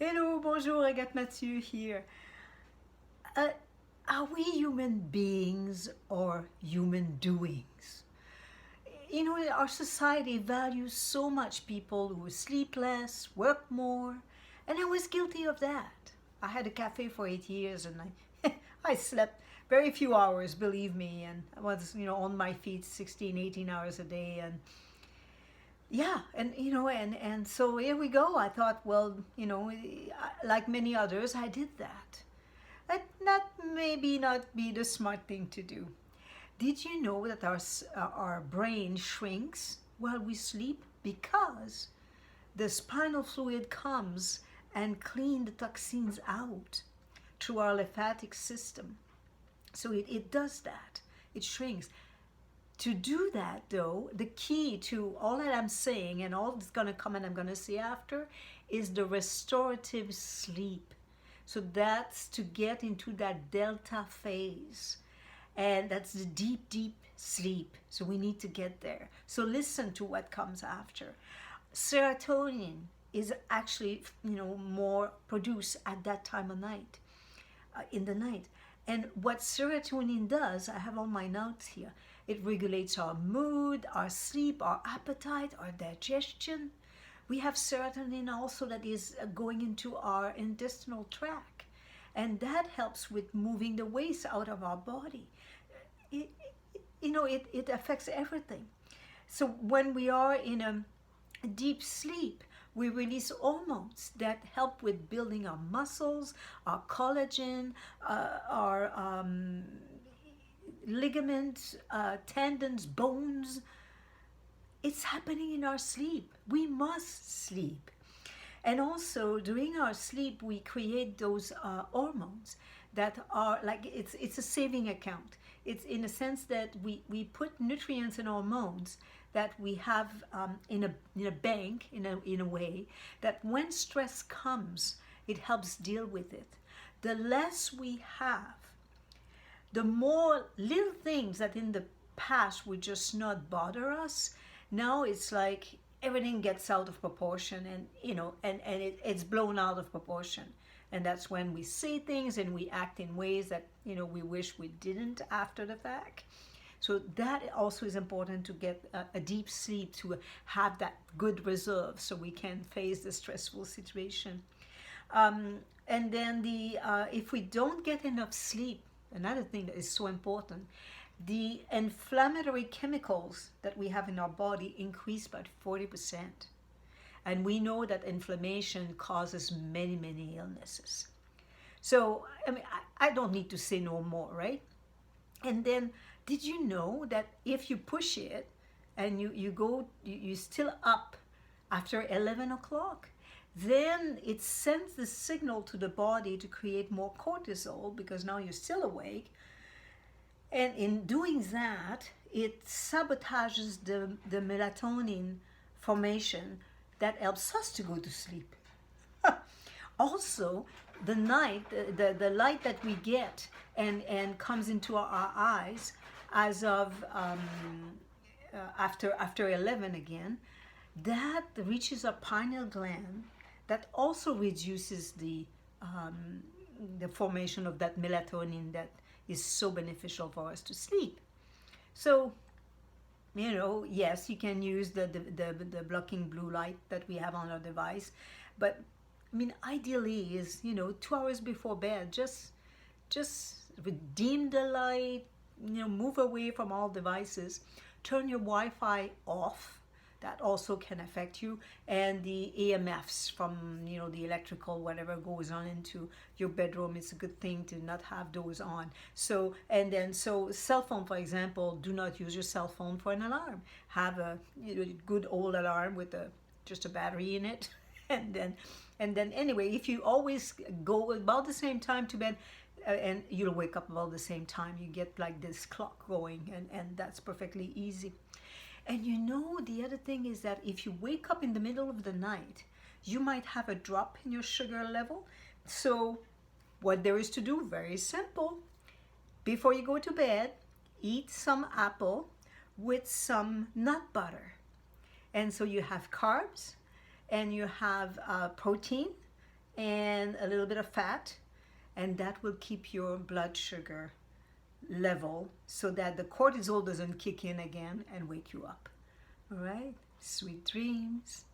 Hello, bonjour, Agathe Mathieu here. Uh, are we human beings or human doings? You know, our society values so much people who sleep less, work more, and I was guilty of that. I had a cafe for 8 years and I slept very few hours, believe me, and I was, on my feet 16, 18 hours a day. And yeah, and so here we go. I thought, well, like many others, I did that. That maybe not be the smart thing to do. Did you know that our brain shrinks while we sleep because the spinal fluid comes and clean the toxins out through our lymphatic system? So it does that. It shrinks. To do that, though, the key to all that I'm saying and all that's going to come and I'm going to say after is the restorative sleep. So that's to get into that delta phase. And that's the deep, deep sleep. So we need to get there. So listen to what comes after. Serotonin is actually, more produced at that time of night, in the night. And what serotonin does, I have all my notes here, it regulates our mood, our sleep, our appetite, our digestion. We have serotonin also that is going into our intestinal tract, and that helps with moving the waste out of our body. It affects everything. So when we are in a deep sleep, we release hormones that help with building our muscles, our collagen, our ligaments, tendons, bones. It's happening in our sleep. We must sleep. And also during our sleep, we create those hormones that are like, it's a saving account. It's in a sense that we put nutrients and hormones that we have in a bank, in a way that when stress comes, it helps deal with it. The less we have, the more little things that in the past would just not bother us, now it's like everything gets out of proportion, and it's blown out of proportion. And that's when we say things and we act in ways that we wish we didn't after the fact. So that also is important, to get a deep sleep, to have that good reserve so we can face the stressful situation. And then if we don't get enough sleep, another thing that is so important, the inflammatory chemicals that we have in our body increase by 40%. And we know that inflammation causes many, many illnesses. So, I don't need to say no more, right? And then, did you know that if you push it and you're still up after 11 o'clock, then it sends the signal to the body to create more cortisol because now you're still awake. And in doing that, it sabotages the melatonin formation that helps us to go to sleep. Also, the light that we get and comes into our eyes as of after 11 again, that reaches a pineal gland that also reduces the formation of that melatonin that is so beneficial for us to sleep. So, yes, you can use the blocking blue light that we have on our device, but ideally is 2 hours before bed, just dim the light, move away from all devices, turn your Wi-Fi off. That also can affect you, and the EMFs from the electrical whatever goes on into your bedroom. It's a good thing to not have those on. So cell phone, for example, do not use your cell phone for an alarm. Have a good old alarm with just a battery in it, and then anyway, if you always go about the same time to bed, and you'll wake up about the same time, you get like this clock going, and that's perfectly easy. And the other thing is that if you wake up in the middle of the night, you might have a drop in your sugar level. So what there is to do, very simple. Before you go to bed, eat some apple with some nut butter. And so you have carbs and you have protein and a little bit of fat, and that will keep your blood sugar level so that the cortisol doesn't kick in again and wake you up. All right? Sweet dreams.